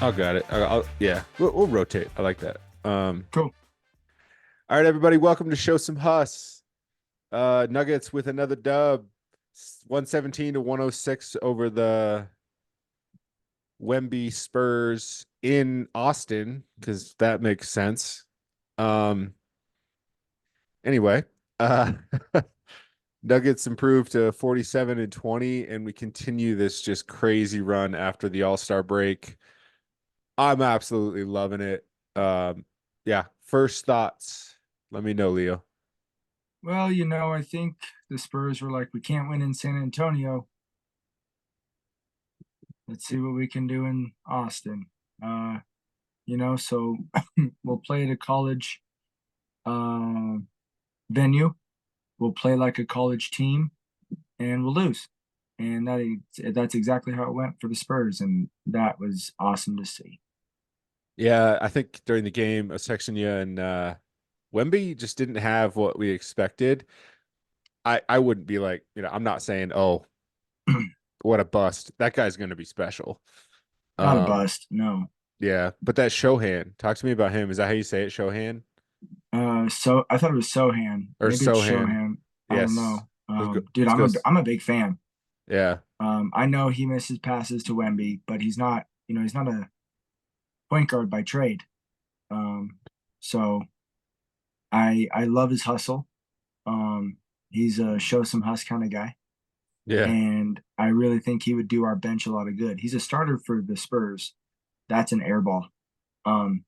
I'll got it. Yeah, we'll rotate. I like that. Cool. All right, everybody, welcome to Show Some Hus. Nuggets with another dub, 117 to 106 over the Wemby Spurs in Austin, because that makes sense. Um, anyway, uh, Nuggets improved to 47 and 20, and we continue this just crazy run after the All-Star break. I'm absolutely loving it. Yeah, first thoughts. Let me know, Leo. Well, I think the Spurs were like, we can't win in San Antonio. Let's see what we can do in Austin. Uh, so we'll play at a college uh venue. We'll play like a college team and we'll lose. And that's exactly how it went for the Spurs, and that was awesome to see. Yeah, I think during the game, Sexton and Wemby just didn't have what we expected. I wouldn't be like, I'm not saying, oh, what a bust. That guy's going to be special. Not a Um, bust, no. yeah, but that Shohan, talk to me about him. Is that how you say it, Shohan So I thought it was Sohan. or Maybe it's Sohan? Shohan. I don't Yes, know. Dude, let's I'm go. I'm a big fan. Yeah, I know he misses passes to Wemby, but he's not a point guard by trade. Um, so I love his hustle. He's a show some hus kind of guy, yeah, and I really think he would do our bench a lot of good. He's a starter for the Spurs. That's an air ball. Um,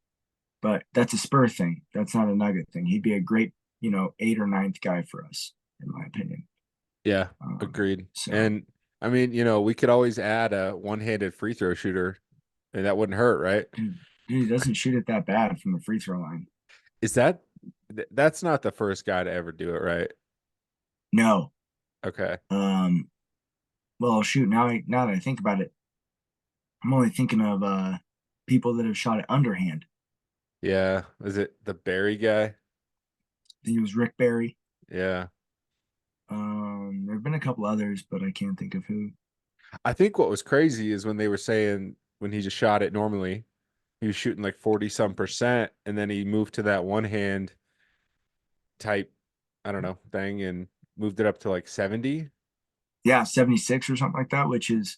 but that's a Spur thing. That's not a Nugget thing. He'd be a great, eighth or ninth guy for us, in my opinion. yeah. Um, Agreed. so And I mean, we could always add a one-handed free throw shooter, and that wouldn't hurt, right? dude, he doesn't shoot it that bad from the free throw line. Is that that's not the first guy to ever do it, right? No. Okay. Um, well, shoot. Now that I think about it, I'm only thinking of people that have shot it underhand. Yeah. Is it the Barry guy? I think it was Rick Barry. Yeah. There have been a couple others, but I can't think of who. I think what was crazy is when they were saying when he just shot it normally, he was shooting like 40 some percent, and then he moved to that one hand type, I don't know, thing and moved it up to like 70. Yeah, 76 or something like that, which is,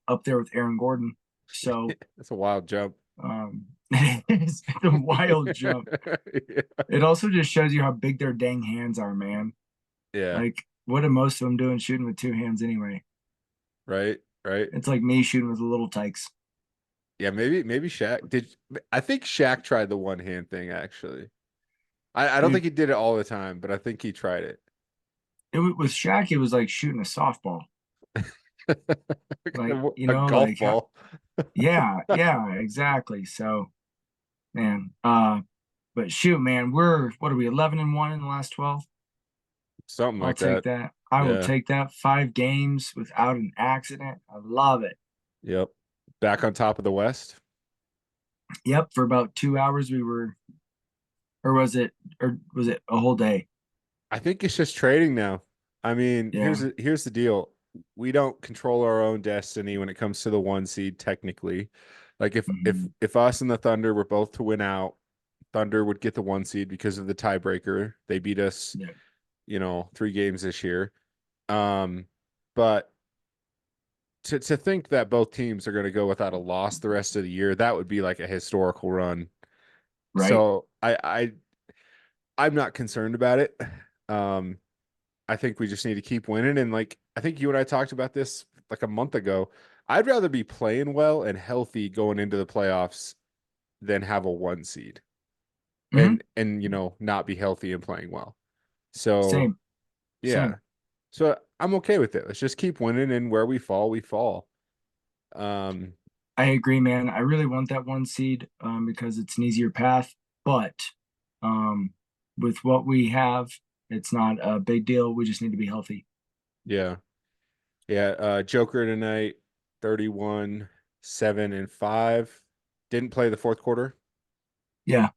up there with Aaron Gordon. So That's a wild jump. it's a wild jump. Yeah. It also just shows you how big their dang hands are, man. Yeah. Like, what are most of them doing shooting with two hands anyway? Right. Right. It's like me shooting with the little tykes. Yeah, maybe Shaq did. I think Shaq tried the one hand thing actually. I don't think Dude, he did it all the time, but I think he tried it. with Shaq, it was like shooting a softball. Like, A golf ball, yeah, exactly. So, man, but shoot, man, what are we, 11 and 1 in the last 12? something I'll like take that. that. I will Yeah. take that. 5 games without an accident. I love it. Yep. Back on top of the West. Yep, for about 2 hours or was it a whole day? I think it's just trading now. I mean, Yeah. here's the deal. We don't control our own destiny when it comes to the one seed technically. Like Hmm. if us and the Thunder were both to win out, Thunder would get the one seed because of the tiebreaker. They beat us, Yeah. 3 games this year. But to think that both teams are going to go without a loss the rest of the year, that would be like a historical run. Right. So I'm not concerned about it. Um, I think we just need to keep winning. And like I think you and I talked about this like a month ago. I'd rather be playing well and healthy going into the playoffs than have a one seed Hmm. and not be healthy and playing well. So Same. yeah. Same. So I'm okay with it. Let's just keep winning, and where we fall, we fall. Um, I agree, man. I really want that one seed because it's an easier path, but um, with what we have, it's not a big deal. We just need to be healthy. yeah. Yeah, Joker tonight, 31, 7 and 5. Didn't play the fourth quarter. Yeah.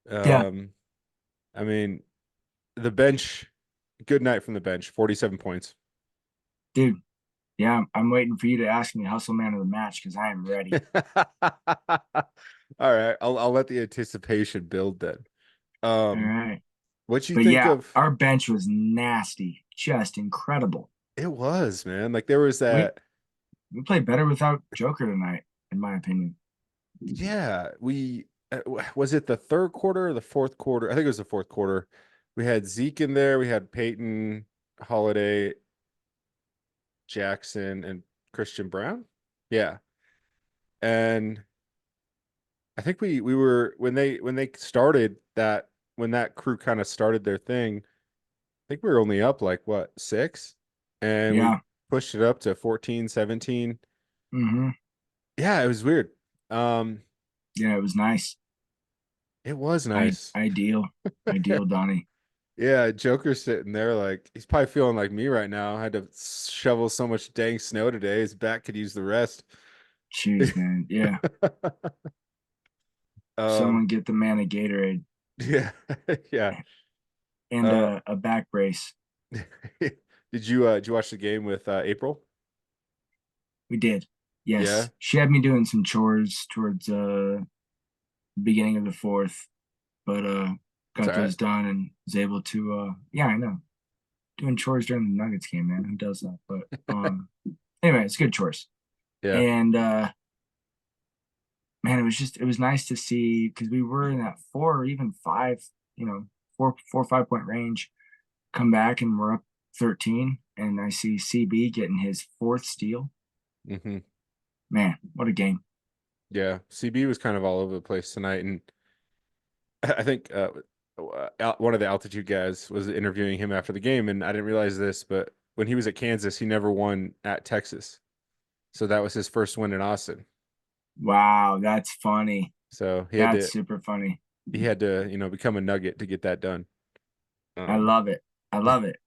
Yeah. Um, I mean, the bench, good night from the bench, 47 points. Dude. Yeah, I'm waiting for you to ask me hustle man of the match because I am ready. All right, I'll let the anticipation build then. All Um, right. what you But think yeah, of our bench was nasty, just incredible. it was, man. Like there was We that, we played better without Joker tonight, in my opinion. yeah, was it the third quarter or the fourth quarter? I think it was the fourth quarter. We had Zeke in there, we had Peyton, Holiday, Jackson, and Christian Brown. Yeah. And I think we were when they started that when that crew kind of started their thing, I think we were only up like what, six? And we Yeah. pushed it up to 14, 17. Hmm. Yeah, it was weird. Um, Yeah, it was nice. it was I nice. ideal. Ideal, Donny. Yeah, Joker's sitting there like he's probably feeling like me right now. I had to shovel so much dang snow today. His back could use the rest. Jeez, man. Yeah. Um, Someone get the man a Gatorade yeah, yeah. and Uh, a back brace. did you watch the game with April? We did. Yeah, Yes. She had me doing some chores towards the beginning of the fourth, but it's got all right. those done and was able to yeah, I know. Doing chores during the Nuggets game, man. Who does that? But anyway, it's good chores. Yeah. And man, it was nice to see because we were in that four or even five, you know, 4 or 5 point range, come back and we're up 13. And I see CB getting his fourth steal. Hmm. Man, what a game. Yeah. CB was kind of all over the place tonight, and I think one of the altitude guys was interviewing him after the game, and I didn't realize this, but when he was at Kansas, he never won at Texas, so that was his first win in Austin. Wow, that's funny. So That's super funny. he had to become a Nugget to get that done. I Um, love it. I love it.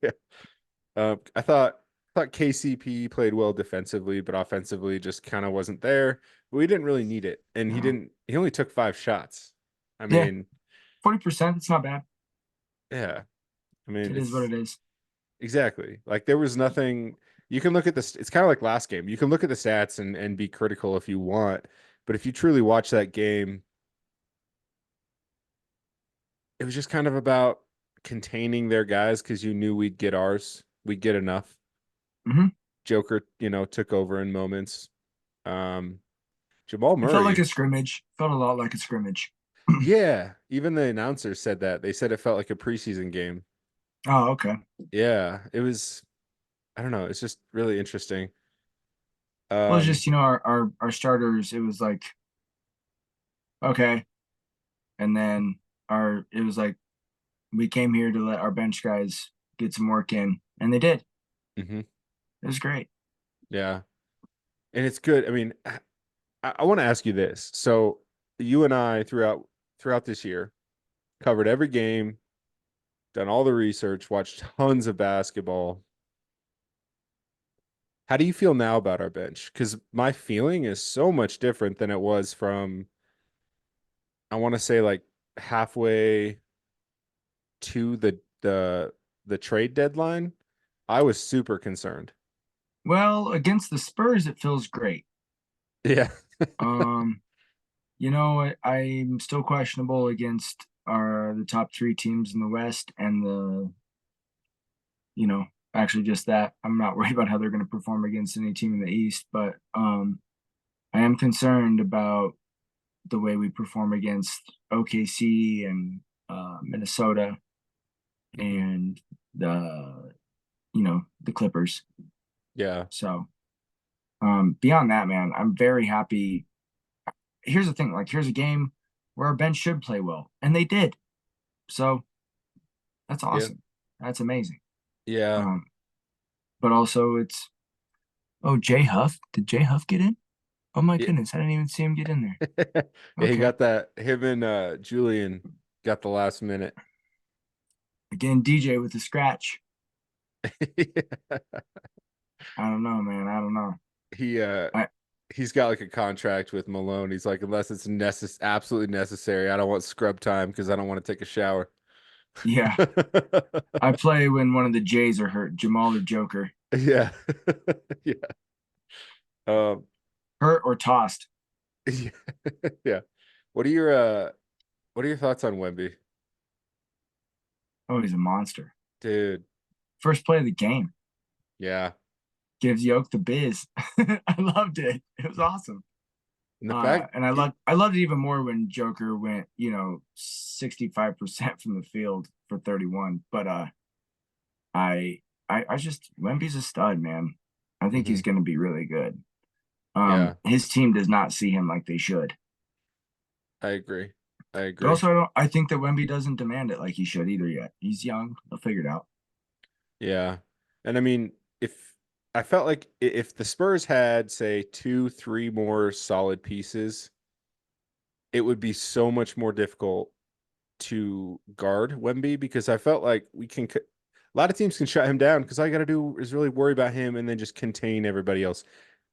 yeah. I thought KCP played well defensively, but offensively just kind of wasn't there. We didn't really need it, and he No. didn't. He only took 5 shots. I Yeah, mean, 40%, it's not bad. yeah. I mean, It is what it's it is. exactly like there was nothing. You can look at this. It's kind of like last game. You can look at the stats and be critical if you want, but if you truly watch that game, it was just kind of about containing their guys because you knew we'd get ours. We'd get enough. Hmm. Joker, took over in moments. Um, Jamal It felt like Murray, a scrimmage. Felt a lot like a scrimmage. yeah, even the announcers said that. They said it felt like a preseason game. Oh, okay. Yeah, it was, I don't know, it's just really interesting. Well, it's Um, just our starters. It was like okay, and then our it was like we came here to let our bench guys get some work in, and they did. mhm, It was great. yeah, and it's good. I mean, I want to ask you this. So you and I throughout this year covered every game, done all the research, watched tons of basketball. How do you feel now about our bench? Because my feeling is so much different than it was from, I want to say like halfway to the trade deadline. I was super concerned. Well, against the Spurs, it feels great. Yeah. Um, I'm still questionable against our the top three teams in the West and you know, actually just that. I'm not worried about how they're going to perform against any team in the East, but I am concerned about the way we perform against OKC and Minnesota Hmm. and the the Clippers. Yeah. So beyond that, man, I'm very happy. Here's the thing, like here's a game where our bench should play well, and they did. So that's Yeah. awesome. That's amazing. Yeah. Um, but also it's Jay Huff. Did Jay Huff get in? Oh my Yeah. goodness, I didn't even see him get in there. Yeah, he Okay. got that. Him and Julian got the last minute. Again, DJ with the scratch. Yeah. I don't know, man. I don't know. He I he's got like a contract with Malone. He's like, unless it's absolutely necessary, I don't want scrub time because I don't want to take a shower. Yeah. I play when one of the Jays are hurt, Jamal or Joker. Yeah. Yeah. Um, Hurt or tossed. yeah. Yeah. What are your thoughts on Wemby? Oh, he's a monster. Dude, First play of the game yeah. gives Yoke the biz. I loved it. It was awesome. And the fact And I loved it even more when Joker went, 65% from the field for 31. But I I just Wemby's a stud, man. I think Mhm. he's gonna be really good. Yeah, His team does not see him like they should. I agree. I But agree. also I think that Wemby doesn't demand it like he should either yet. He's young, he'll figure it out. Yeah. And I mean, if I felt like if the Spurs had, say, two, three more solid pieces, it would be so much more difficult to guard Wemby because I felt like a lot of teams can shut him down because all you got to do is really worry about him and then just contain everybody else.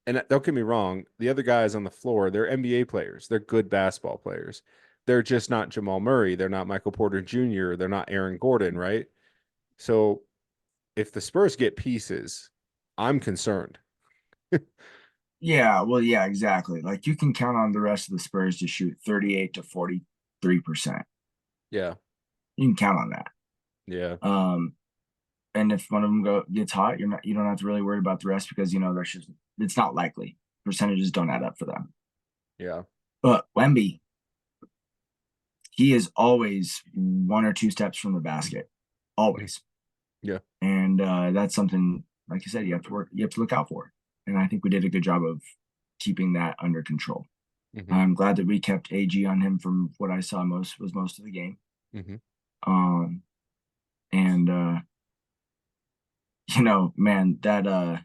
And don't get me wrong, the other guys on the floor, they're NBA players. They're good basketball players. They're just not Jamal Murray. They're not Michael Porter Jr. They're not Aaron Gordon, right? So if the Spurs get pieces, I'm concerned. Yeah, well, yeah, exactly. Like you can count on the rest of the Spurs to shoot 38 to 43%. Yeah. You can count on that. Yeah. Um, and if one of them gets hot, you don't have to really worry about the rest because that's just it's not likely. Percentages don't add up for them. Yeah. But Wemby, he is always one or two steps from the basket, Mhm. always, Yeah. and that's something like you said you have to look out for. And I think we did a good job of keeping that under control. Hmm. I'm glad that we kept AG on him from what I saw most of the game. Hmm. Um, and man, that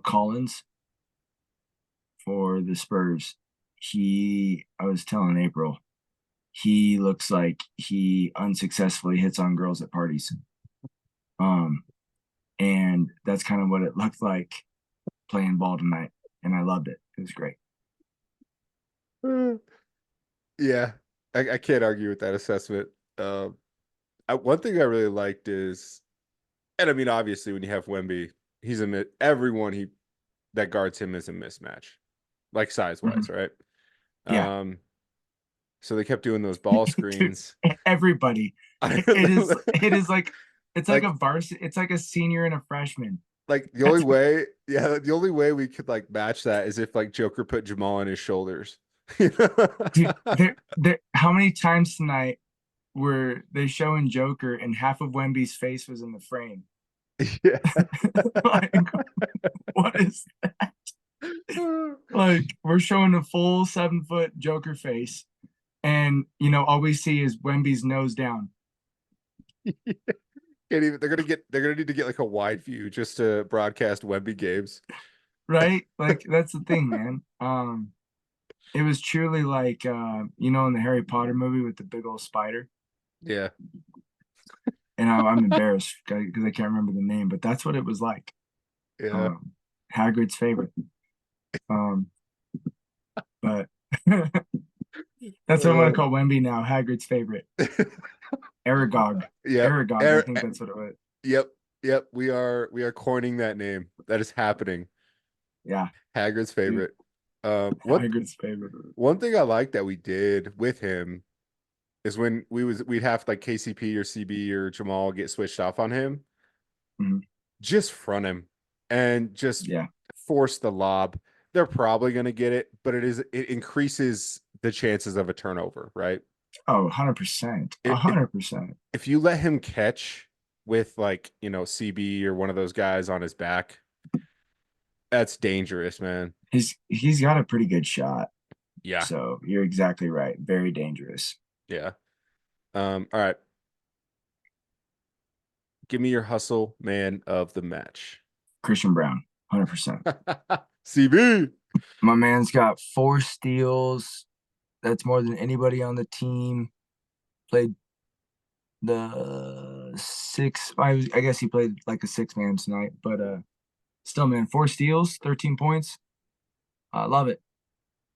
Collins for the Spurs, I was telling April, he looks like he unsuccessfully hits on girls at parties. Um, and that's kind of what it looked like playing ball tonight, and I loved it. It was great. Yeah. I can't argue with that assessment. One thing I really liked is, and I mean, obviously, when you have Wemby, everyone that guards him is a mismatch, like size wise, Mhm. right? Yeah, Um, so they kept doing those ball dude, screens. everybody. I It is like it's like like a varsity. It's like a senior and a freshman. the only That's way, yeah, the only way we could like match that is if like Joker put Jamal on his shoulders. You know? dude. There. How many times tonight were they showing Joker and half of Wemby's face was in the frame? Yeah. Like, what is like? We're showing a full 7 foot Joker face, and all we see is Wemby's nose down. Can't even. They're gonna need to get like a wide view just to broadcast Wemby games. Right? Like that's the thing, man. It was truly like in the Harry Potter movie with the big old spider. Yeah. And I'm embarrassed because I can't remember the name, but that's what it was like. Yeah. Um, Hagrid's favorite. Um, but that's what I'm gonna Uh, call Wemby now. Hagrid's favorite. Aragog. yep. Aragog. I think that's what it was. Yep. Yep. We are coining that name. That is happening. Yeah, Hagrid's dude, favorite. What Hagrid's favorite. one thing I like that we did with him is when we'd have like KCP or CB or Jamal get switched off on him, Mhm. just front him and just Yeah. force the lob. They're probably going to get it, but it increases the chances of a turnover, right? Oh, 100%. If, if 100%. if you let him catch with like, CB or one of those guys on his back, that's dangerous, man. He's got a pretty good shot. Yeah. So you're exactly right. Very dangerous. Yeah. All right. Give me your hustle man of the match. Christian Brown, 100%. CB. My man's got 4 steals. That's more than anybody on the team. Played the six. I guess he played like a six-man tonight, but still, man, 4 steals, 13 points. I love it.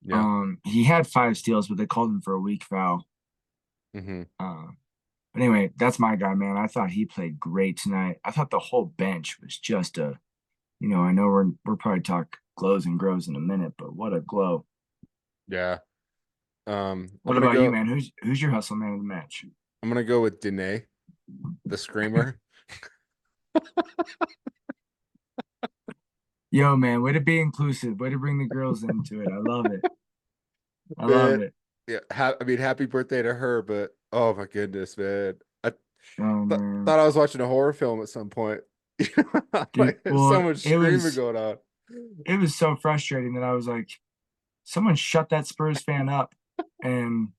Yeah. He had 5 steals, but they called him for a weak foul. Hmm. Uh, But anyway, that's my guy, man. I thought he played great tonight. I thought the whole bench was just I know we're probably talk glows and grows in a minute, but what a glow. Yeah. I'm What gonna about you, go. man? Who's your hustle man of the match? I'm gonna go with Danae, the screamer. Yo, man, way to be inclusive. Way to bring the girls into it. I love it. I love Man, it. yeah. I mean, happy birthday to her, but oh my goodness, man. I Oh th man. thought I was watching a horror film at some point. Dude, Like, there's so well, much it screaming was going on. it was so frustrating that I was like, someone shut that Spurs fan up. And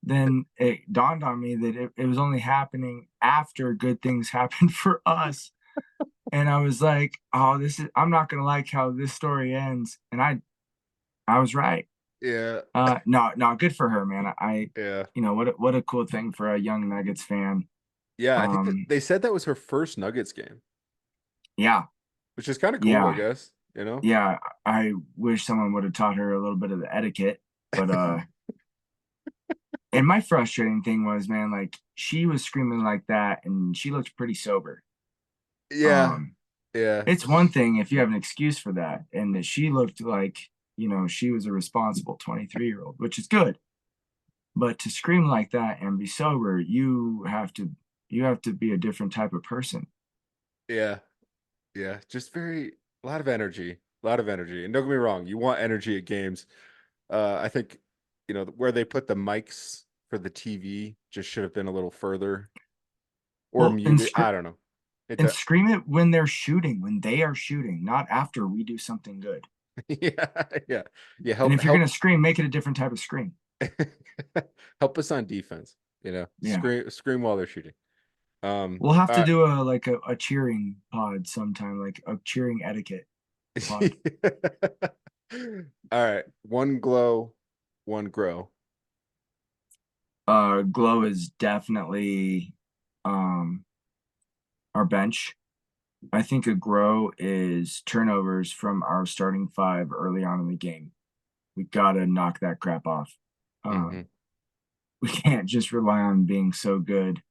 then it dawned on me that it was only happening after good things happened for us. And I was like, oh, I'm not gonna like how this story ends. And I was right. Yeah, No, no, good for her, man. yeah, what a cool thing for a young Nuggets fan. yeah. I think that Um, they said that was her first Nuggets game, yeah, which is kind of cool, I yeah, guess. You know? yeah. I wish someone would have taught her a little bit of the etiquette, but and my frustrating thing was, man, like she was screaming like that, and she looked pretty sober. Yeah, Um, yeah, it's one thing if you have an excuse for that, and that she looked like she was a responsible 23-year-old, which is good. But to scream like that and be sober, you have to be a different type of person. yeah, yeah. Just a lot of energy, a lot of energy. And don't get me wrong, you want energy at games. I think, where they put the mics for the TV just should have been a little further or Well, and muted. I don't know. It, and scream it when they're shooting, when they are shooting, not after we do something good. yeah, yeah, yeah. And Help, if you're gonna help, scream, make it a different type of scream. help us on defense. Yeah. Scream while they're shooting. We'll have to Uh, do a cheering pod sometime, like a cheering etiquette pod. all right. One glow, one grow. Glow is definitely um our bench. I think a grow is turnovers from our starting five early on in the game. We gotta knock that crap off. Hmm. Um, we can't just rely on being so good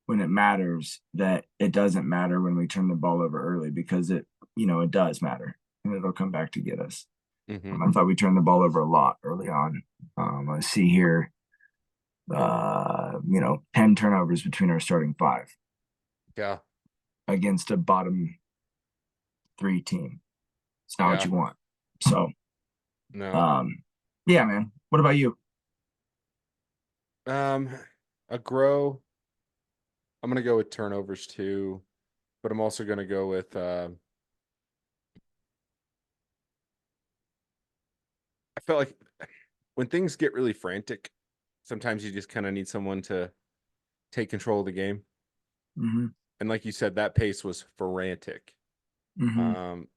when it matters that it doesn't matter when we turn the ball over early, because it does matter and it'll come back to get us. Hmm. I thought we turned the ball over a lot early on. I see here, 10 turnovers between our starting five Yeah, against a bottom three team. It's not what yeah. you want. So, No. um, yeah, man. What about you? Um, a grow. I'm gonna go with turnovers too, but I'm also gonna go with I felt like when things get really frantic, sometimes you just kind of need someone to take control of the game. Mm-hmm. And like you said, that pace was frantic. Mm-hmm. Um,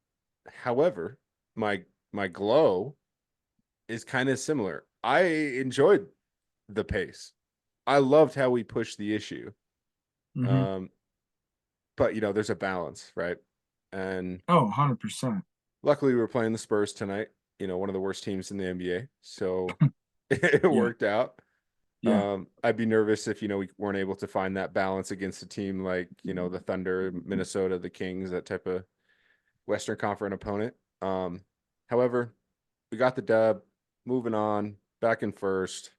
however, my my glow is kind of similar. I enjoyed the pace. I loved how we pushed the issue. Mm-hmm. Um, but there's a balance, right? And Oh, 100%. luckily we were playing the Spurs tonight, one of the worst teams in the NBA. So it Yeah. worked out. Yeah. I'd be nervous if, we weren't able to find that balance against a team like, the Thunder, Minnesota, the Kings, that type of Western Conference opponent. However, we got the dub, moving on, back in first.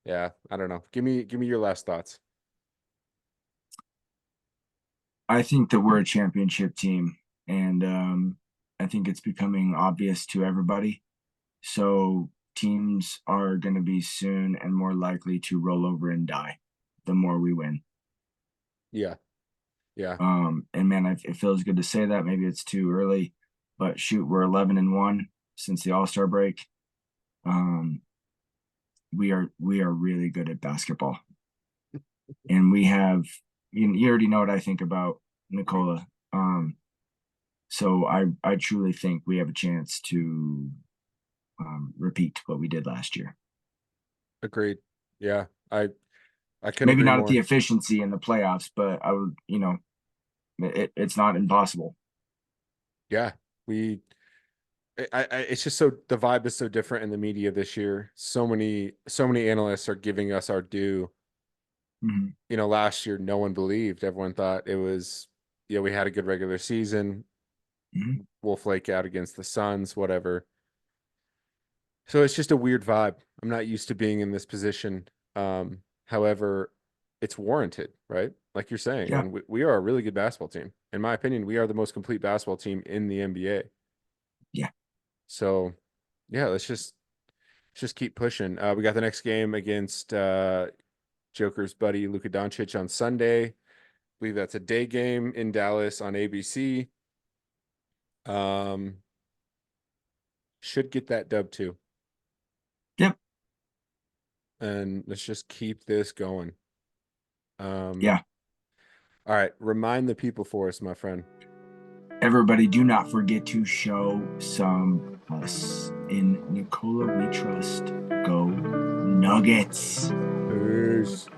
Yeah, I don't know. Give me your last thoughts. I think that we're a championship team, and I think it's becoming obvious to everybody. So teams are going to be soon and more likely to roll over and die the more we win. Yeah, yeah, And man, it feels good to say that. Maybe it's too early, but shoot, we're 11-1 since the All Star break. Um, we are really good at basketball, and we have you already know what I think about Nikola. So I truly think we have a chance to repeat what we did last year. agreed. Yeah, I couldn't Maybe agree not at the more. efficiency in the playoffs, but I would, it's not impossible. Yeah, we it's just so the vibe is so different in the media this year. So many analysts are giving us our due Mhm. Last year no one believed. Everyone thought it was, we had a good regular season. Mhm. We'll flake out against the Suns, whatever. So it's just a weird vibe. I'm not used to being in this position. However, it's warranted, right? Like you're saying, Yeah. and we are a really good basketball team. In my opinion, we are the most complete basketball team in the NBA. Yeah. So, yeah, let's just keep pushing. We got the next game against Joker's buddy Luka Doncic on Sunday. I believe that's a day game in Dallas on ABC. Um, should get that dub too. Yep. And let's just keep this going. Um, Yeah. all right, remind the people for us, my friend. Everybody, do not forget to show some us. In Nikola we trust. Go Nuggets. Peace.